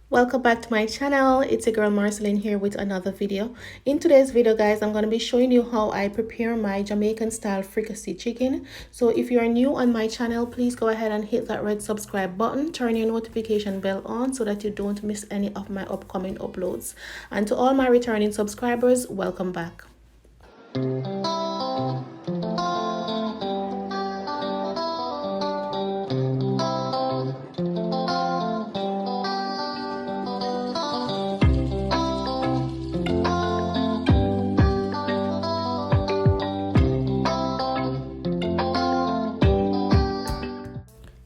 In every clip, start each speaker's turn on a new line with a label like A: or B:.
A: Welcome back to my channel. It's your girl Marceline here with another video. In today's video, guys, I'm going to be showing you how I prepare my Jamaican style fricassee chicken. So if you are new on my channel, please go ahead and hit that red subscribe button, turn your notification bell on so that you don't miss any of my upcoming uploads. And to all my returning subscribers, welcome back.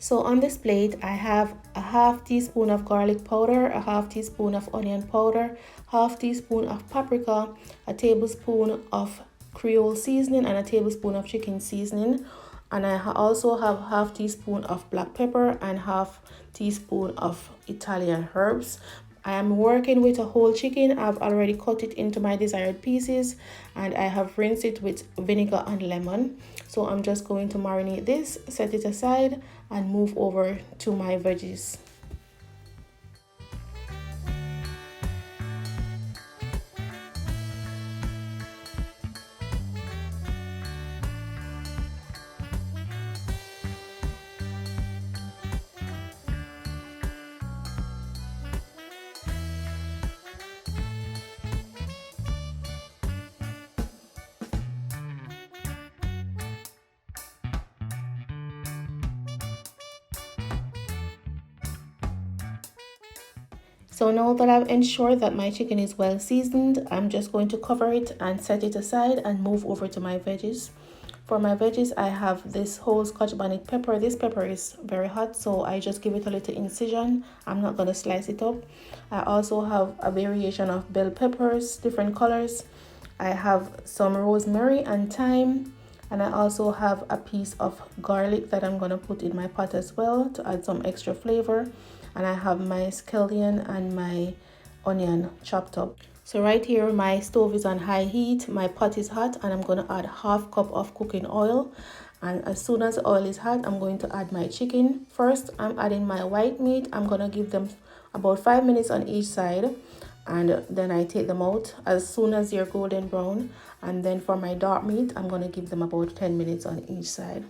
A: So on this plate, I have a half teaspoon of garlic powder, a half teaspoon of onion powder, half teaspoon of paprika, a tablespoon of creole seasoning, and a tablespoon of chicken seasoning. And I also have half teaspoon of black pepper and half teaspoon of Italian herbs. I am working with a whole chicken. I've already cut it into my desired pieces and I have rinsed it with vinegar and lemon. So I'm just going to marinate this, set it aside, and move over to my veggies. So now that I've ensured that my chicken is well seasoned, I'm just going to cover it and set it aside and move over to my veggies. For my veggies, I have this whole Scotch bonnet pepper. This pepper is very hot, so I just give it a little incision. I'm not going to slice it up. I also have a variation of bell peppers, different colors. I have some rosemary and thyme. And I also have a piece of garlic that I'm going to put in my pot as well to add some extra flavor. And I have my scallion and my onion chopped up. So right here, my stove is on high heat, my pot is hot, and I'm going to add half cup of cooking oil. And as soon as the oil is hot, I'm going to add my chicken. First, I'm adding my white meat. I'm going to give them about 5 minutes on each side. And then I take them out as soon as they're golden brown. And then for my dark meat, I'm going to give them about 10 minutes on each side.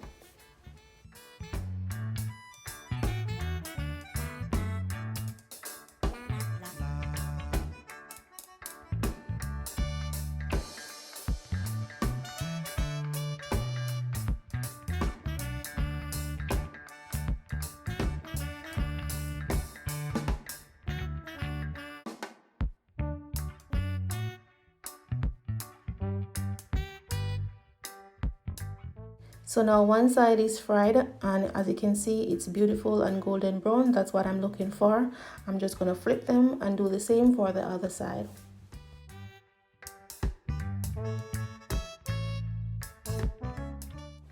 A: So now one side is fried, and as you can see, it's beautiful and golden brown. That's what I'm looking for. I'm just going to flip them and do the same for the other side.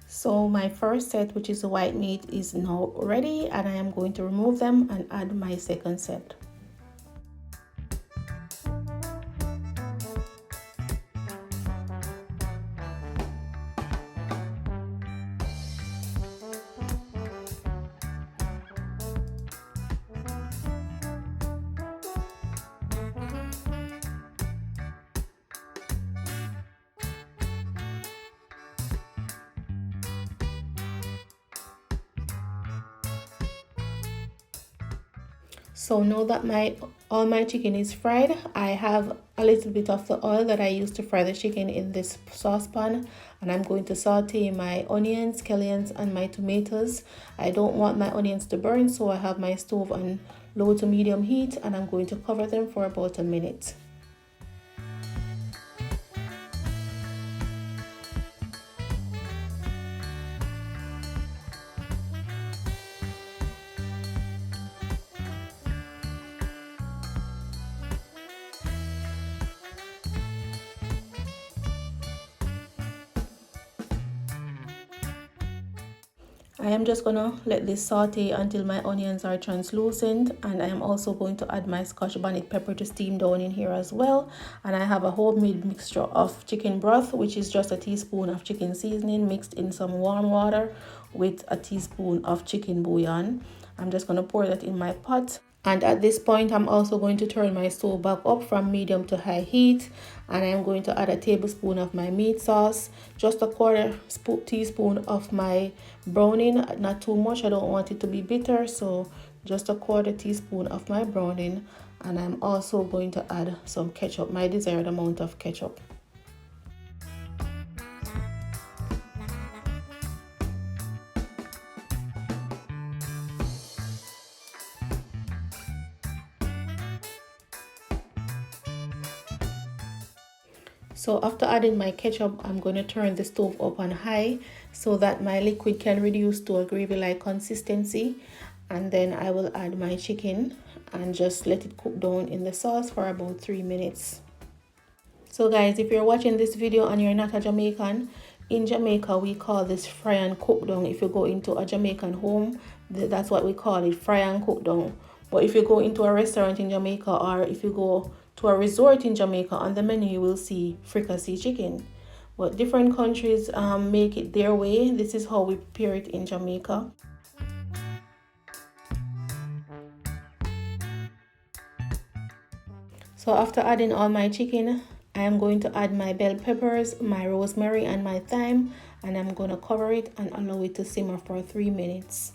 A: So my first set, which is the white meat, is now ready, and I am going to remove them and add my second set. So now that all my chicken is fried, I have a little bit of the oil that I used to fry the chicken in this saucepan, and I'm going to saute my onions, scallions, and my tomatoes. I don't want my onions to burn, so I have my stove on low to medium heat, and I'm going to cover them for about a minute. I am just gonna let this saute until my onions are translucent, and I am also going to add my Scotch bonnet pepper to steam down in here as well. And I have a homemade mixture of chicken broth, which is just a teaspoon of chicken seasoning mixed in some warm water with a teaspoon of chicken bouillon. I'm just gonna pour that in my pot And at this point, I'm also going to turn my stove back up from medium to high heat. And I'm going to add a tablespoon of my meat sauce, just a quarter teaspoon of my browning, not too much. I don't want it to be bitter, so just a quarter teaspoon of my browning. And I'm also going to add some ketchup, my desired amount of ketchup. So after adding my ketchup, I'm going to turn the stove up on high so that my liquid can reduce to a gravy-like consistency. And then I will add my chicken and just let it cook down in the sauce for about 3 minutes. So guys, if you're watching this video and you're not a Jamaican, in Jamaica we call this fry and cook down. If you go into a Jamaican home, that's what we call it, fry and cook down. But if you go into a restaurant in Jamaica, or if you go to a resort in Jamaica, on the menu you will see fricassee chicken. But different countries make it their way. This is how we prepare it in Jamaica. So after adding all my chicken, I am going to add my bell peppers, my rosemary, and my thyme, and I'm going to cover it and allow it to simmer for 3 minutes.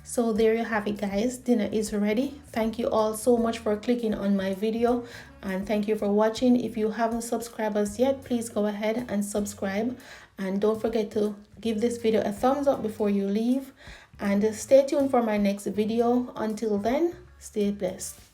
A: So there you have it guys, dinner is ready. Thank you all so much for clicking on my video, and thank you for watching. If you haven't subscribed us yet, please go ahead and subscribe, and don't forget to give this video a thumbs up before you leave, and stay tuned for my next video. Until then, stay blessed.